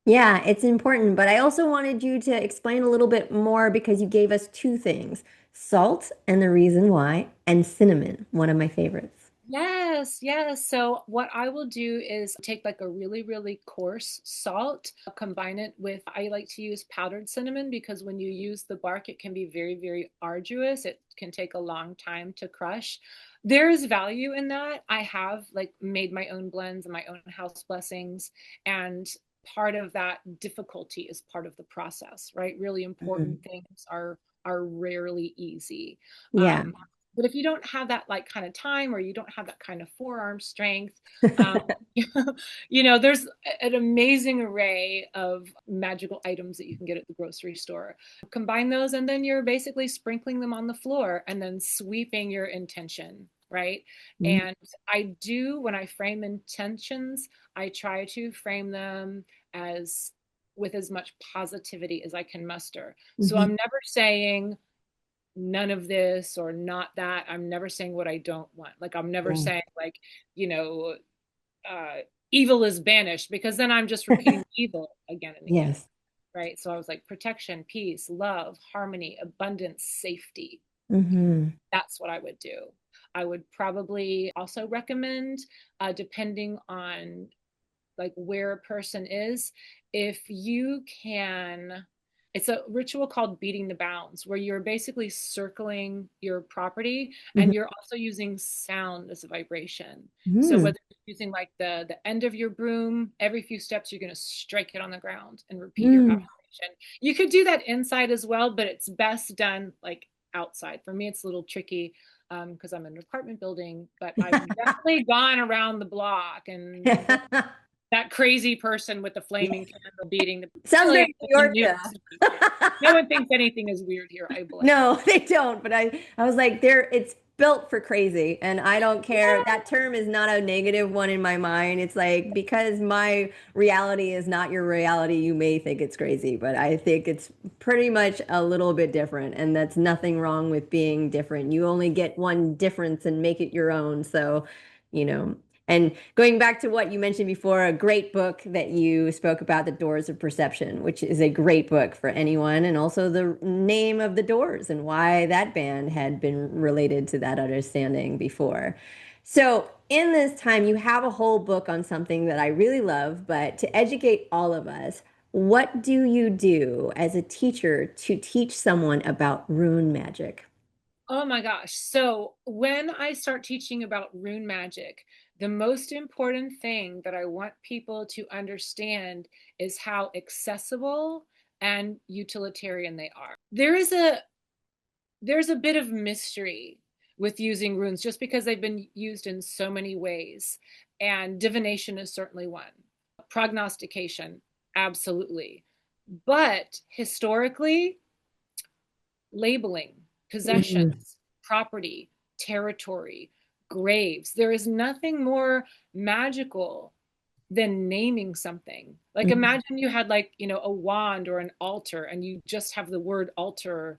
Yeah, it's important, but I also wanted you to explain a little bit more because you gave us two things, salt and the reason why, and cinnamon, one of my favorites. Yes, yes. So what I will do is take like a really, really coarse salt, combine it with, I like to use powdered cinnamon because when you use the bark, it can be very, very arduous. It can take a long time to crush. There is value in that. I have like made my own blends and my own house blessings, and part of that difficulty is part of the process, right? Really Mhm. important things are rarely easy. Yeah. Um, but if you don't have that like kind of time or you don't have that kind of forearm strength, um, there's an amazing array of magical items that you can get at the grocery store. Combine those, and then you're basically sprinkling them on the floor and then sweeping your intention, right? Mhm. And when I frame intentions, I try to frame them as with as much positivity as I can muster. So Mhm. I'm never saying, none of this or not that. I'm never saying what I don't want. Like I'm never Yeah. saying like, you know, uh, evil is banished because then I'm just repeating evil again and again. Yes. Right. So I was like protection, peace, love, harmony, abundance, safety. Hmm. That's what I would do. I would probably also recommend, depending on like where a person is, if you can, it's a ritual called beating the bounds where you're basically circling your property and Hmm. you're also using sound as a vibration. So Hmm. whether you're using like the end of your broom, every few steps you're going to strike it on the ground and repeat your Hmm. affirmation. You could do that inside as well, but it's best done like outside. For me it's a little tricky because I'm in an apartment building, but I've definitely gone around the block and that crazy person with the flaming candle beating the Sounds really very New in York New York though. City. Yeah. No one thinks anything is weird here. I believe. No, they don't. But I was like, it's built for crazy, and I don't care. That term is not a negative one in my mind. It's like because my reality is not your reality, you may think it's crazy, but I think it's pretty much a little bit different, and that's nothing wrong with being different. You only get one difference and make it your own. So, you know, and going back to what you mentioned before, a great book that you spoke about, The Doors of Perception, which is a great book for anyone, and also the name of the Doors and why that band had been related to that understanding before. So, in this time, you have a whole book on something that I really love, but to educate all of us, what do you do as a teacher to teach someone about rune magic? Oh my gosh. So when I start teaching about rune magic, the most important thing that I want people to understand is how accessible and utilitarian they are. There's a bit of mystery with using runes just because they've been used in so many ways. And divination is certainly one. Prognostication, absolutely. But historically, labeling, Mhm. possessions, property, territory, graves. There is nothing more magical than naming something. Like Mhm. imagine you had like, a wand or an altar and you just have the word altar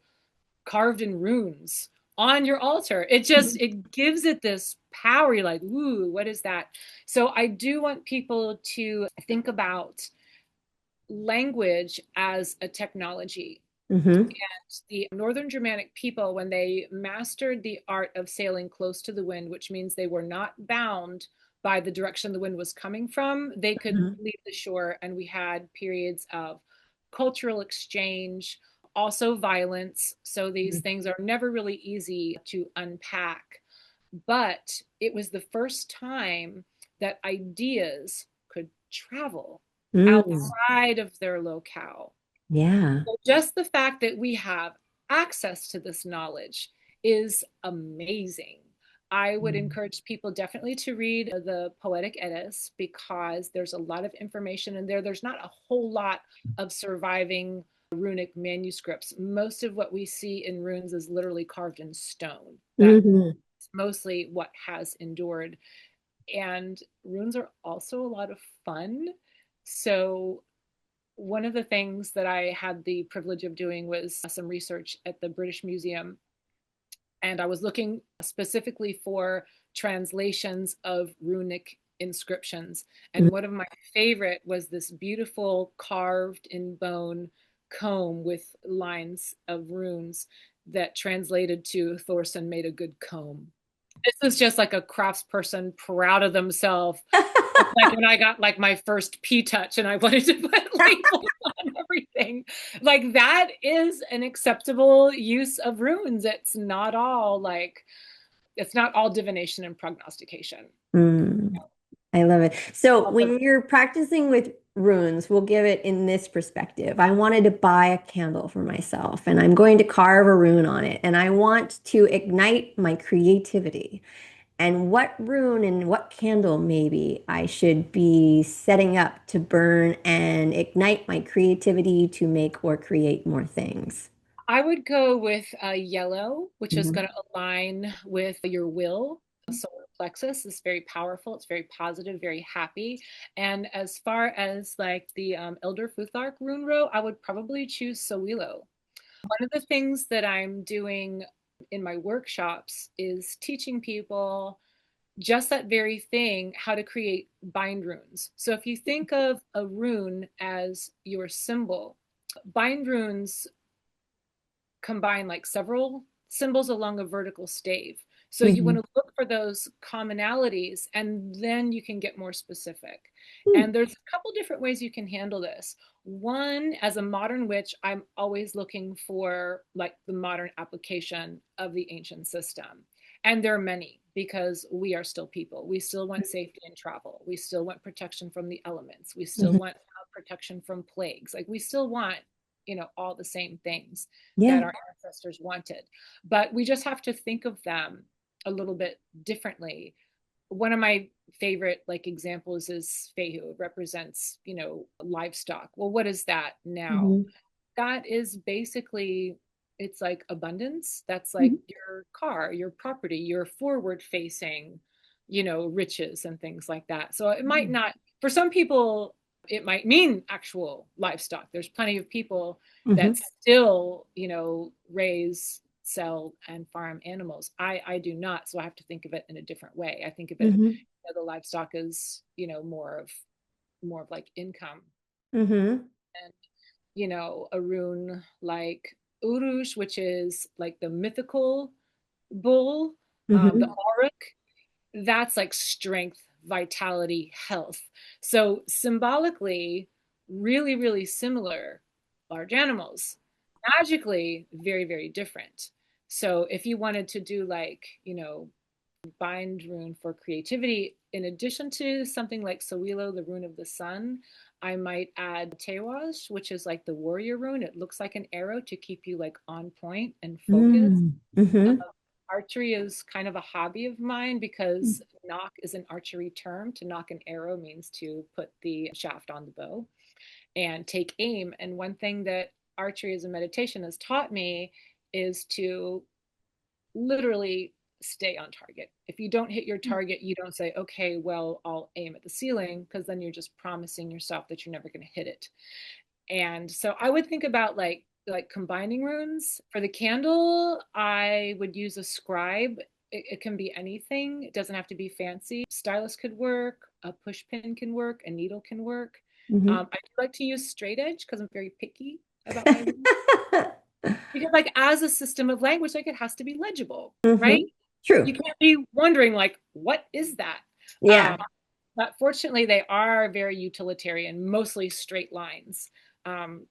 carved in runes on your altar. It gives it this power. You're like, ooh, what is that? So I do want people to think about language as a technology. Mhm. The Northern Germanic people, when they mastered the art of sailing close to the wind, which means they were not bound by the direction the wind was coming from, they could Mhm. leave the shore. And we had periods of cultural exchange, also violence. So these things are never really easy to unpack. But it was the first time that ideas could travel Mm. outside of their locale. Yeah. So just the fact that we have access to this knowledge is amazing. I would Mm. encourage people definitely to read the Poetic Eddas because there's a lot of information in there. There's not a whole lot of surviving runic manuscripts. Most of what we see in runes is literally carved in stone. That's Mhm. mostly what has endured. And runes are also a lot of fun. So one of the things that I had the privilege of doing was some research at the British Museum. And I was looking specifically for translations of runic inscriptions. And one of my favorite was this beautiful carved in bone comb with lines of runes that translated to Thorson made a good comb. This is just like a craftsperson proud of themselves. It's like when I got like my first P-touch and I wanted to put labels on everything. Like that is an acceptable use of runes. It's not all divination and prognostication. Mm. I love it. So when you're practicing with runes, we'll give it in this perspective. I wanted to buy a candle for myself and I'm going to carve a rune on it and I want to ignite my creativity. And what rune and what candle maybe I should be setting up to burn and ignite my creativity to make or create more things. I would go with yellow, which is Mhm. going to align with your will. Solar plexus is very powerful. It's very positive, very happy. And as far as like the Elder Futhark rune row, I would probably choose Sowilo. One of the things that I'm doing in my workshops is teaching people just that very thing, how to create bind runes. So if you think of a rune as your symbol, bind runes combine like several symbols along a vertical stave. So you want Mhm. to look for those commonalities and then you can get more specific. Hmm. And there's a couple different ways you can handle this. One, as a modern witch, I'm always looking for like the modern application of the ancient system. And there are many because we are still people. We still want safety in travel. We still want protection from the elements. We still Mhm. want protection from plagues. Like we still want, all the same things that Yeah. our ancestors wanted. But we just have to think of them a little bit differently. one of my favorite like examples is Fehu. It represents, livestock. Well, what is that now? Mm-hmm. That is basically, it's like abundance. That's like Mm-hmm. your car, your property, your forward facing, riches and things like that. So it might not, for some people, it might mean actual livestock. There's plenty of people that Mm-hmm. still, raise, sell, and farm animals. I do not. So I have to think of it in a different way. I think of it, Mm-hmm. the livestock is, more of like income. Mm-hmm. And a rune like Urush, which is like the mythical bull, the Mm-hmm. Auruk, that's like strength, vitality, health. So symbolically, really, really similar, large animals. Magically, very, very different. So if you wanted to do like, bind rune for creativity, in addition to something like Sawilo, the rune of the sun, I might add Tewash, which is like the warrior rune. It looks like an arrow to keep you like on point and focused. Mm-hmm. Archery is kind of a hobby of mine because knock is an archery term. To knock an arrow means to put the shaft on the bow and take aim. And one thing that archery as a meditation has taught me is to literally stay on target. If you don't hit your target, you don't say, okay, well, I'll aim at the ceiling, because then you're just promising yourself that you're never going to hit it. And so I would think about like combining runes. For the candle, I would use a scribe. It can be anything. It doesn't have to be fancy. Stylus could work, a push pin can work, a needle can work. Mm-hmm. I do like to use straight edge because I'm very picky about my runes. Because like as a system of language, like it has to be legible, Mm-hmm. right? You True. can't be wondering like, what is that? Yeah. But fortunately, they are very utilitarian, mostly straight lines. Um,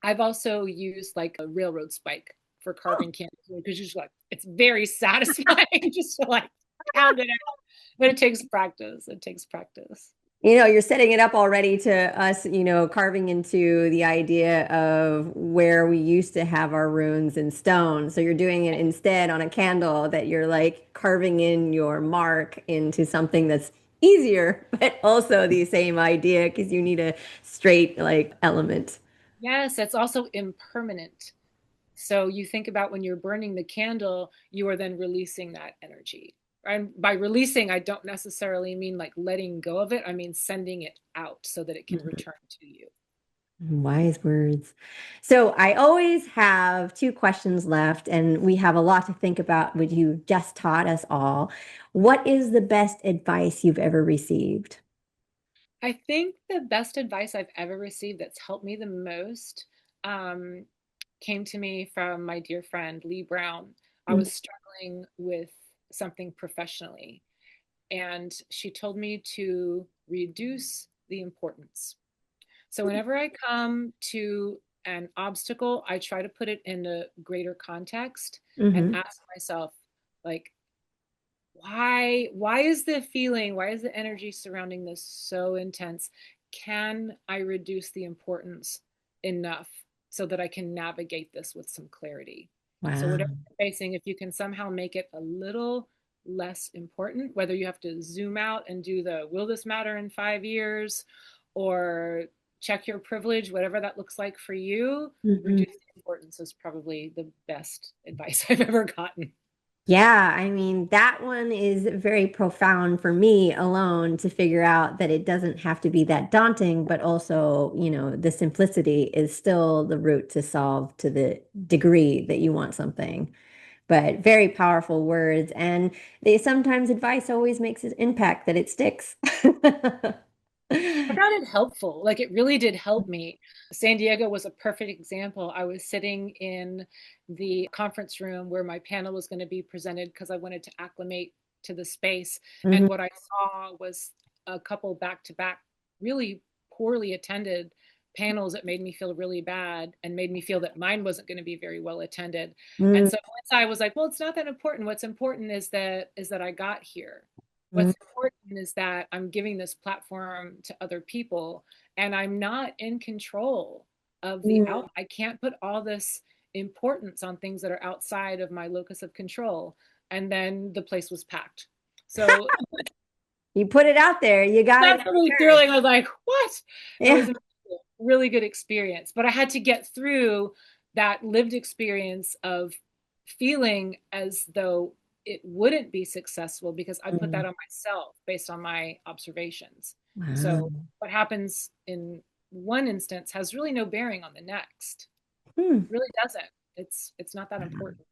I've also used like a railroad spike for Oh. carving candles because just like it's very satisfying just to like pound it out. But it takes practice. It takes practice. You're setting it up already to us, carving into the idea of where we used to have our runes in stone. So you're doing it instead on a candle, that you're like carving in your mark into something that's easier, but also the same idea because you need a straight like element. Yes, it's also impermanent. So you think about when you're burning the candle, you are then releasing that energy. And by releasing, I don't necessarily mean like letting go of it. I mean sending it out so that it can Mhm. return to you. Wise words. So I always have two questions left, and we have a lot to think about what you just taught us all. What is the best advice you've ever received? I think the best advice I've ever received that's helped me the most um, came to me from my dear friend Lee Brown. I Mm, was struggling with something professionally, and she told me to reduce the importance. So whenever I come to an obstacle, I try to put it in a greater context and mm-hmm. ask myself, like, why is the feeling, why is the energy surrounding this so intense? Can I reduce the importance enough so that I can navigate this with some clarity? So Wow. whatever you're facing, if you can somehow make it a little less important, whether you have to zoom out and do the will this matter in 5 years, or check your privilege, whatever that looks like for you, Mhm. reduce the importance is probably the best advice I've ever gotten. Yeah, I mean, that one is very profound for me alone to figure out that it doesn't have to be that daunting, but also, the simplicity is still the route to solve to the degree that you want something. But very powerful words. And they sometimes advice always makes an impact that it sticks. I found it helpful. Like it really did help me. San Diego was a perfect example. I was sitting in the conference room where my panel was going to be presented because I wanted to acclimate to the space. And Mhm. what I saw was a couple back to back, really poorly attended panels that made me feel really bad and made me feel that mine wasn't going to be very well attended. And Mm, so once I was like, well, it's not that important. What's important is that I got here. mm, What's important is that I'm giving this platform to other people and I'm not in control of the mm. out. I can't put all this importance on things that are outside of my locus of control. And then the place was packed. So You put it out there. You got That's it. really thrilling. I was like, what? It was Yeah. a really good experience. But I had to get through that lived experience of feeling as though it wouldn't be successful because I put that on myself based on my observations. Wow. So what happens in one instance has really no bearing on the next. Hmm. It really doesn't. It's not that important.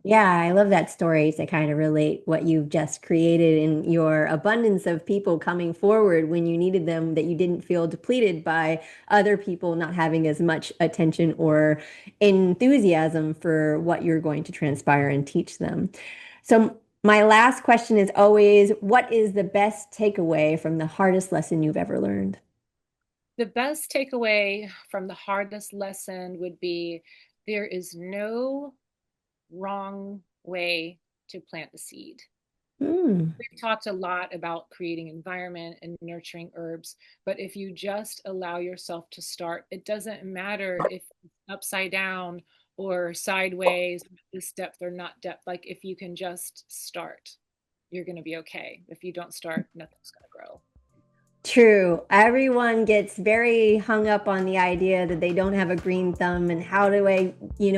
Yeah, I love that story to kind of relate what you've just created in your abundance of people coming forward when you needed them, that you didn't feel depleted by other people not having as much attention or enthusiasm for what you're going to transpire and teach them. So, my last question is always, what is the best takeaway from the hardest lesson you've ever learned? The best takeaway from the hardest lesson would be there is no wrong way to plant the seed. Hmm. We've talked a lot about creating environment and nurturing herbs, but if you just allow yourself to start, it doesn't matter if it's upside down or sideways, this depth or not depth. Like if you can just start, you're going to be okay. If you don't start, nothing's going to grow. True. Everyone gets very hung up on the idea that they don't have a green thumb and how do I,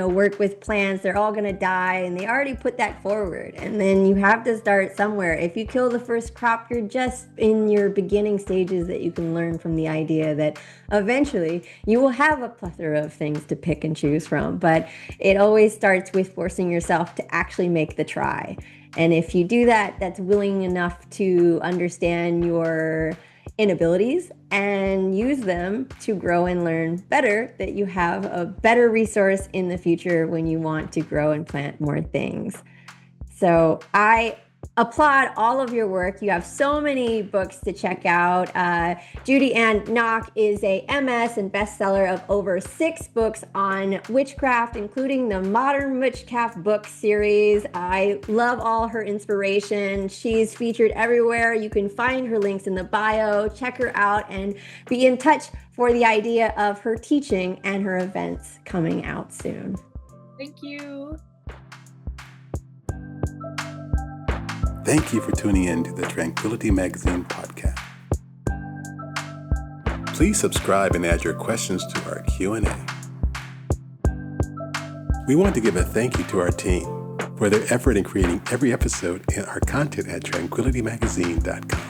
work with plants? They're all going to die. And they already put that forward. And then you have to start somewhere. If you kill the first crop, you're just in your beginning stages that you can learn from the idea that eventually you will have a plethora of things to pick and choose from. But it always starts with forcing yourself to actually make the try. And if you do that, that's willing enough to understand your inabilities and use them to grow and learn better, that you have a better resource in the future when you want to grow and plant more things. So I applaud all of your work. You have so many books to check out. Judy Ann Nock is a MS and bestseller of over 6 books on witchcraft, including the Modern Witchcraft book series. I love all her inspiration. She's featured everywhere. You can find her links in the bio. Check her out and be in touch for the idea of her teaching and her events coming out soon. Thank you. Thank you for tuning in to the Tranquility Magazine podcast. Please subscribe and add your questions to our Q&A. We want to give a thank you to our team for their effort in creating every episode and our content at tranquilitymagazine.com.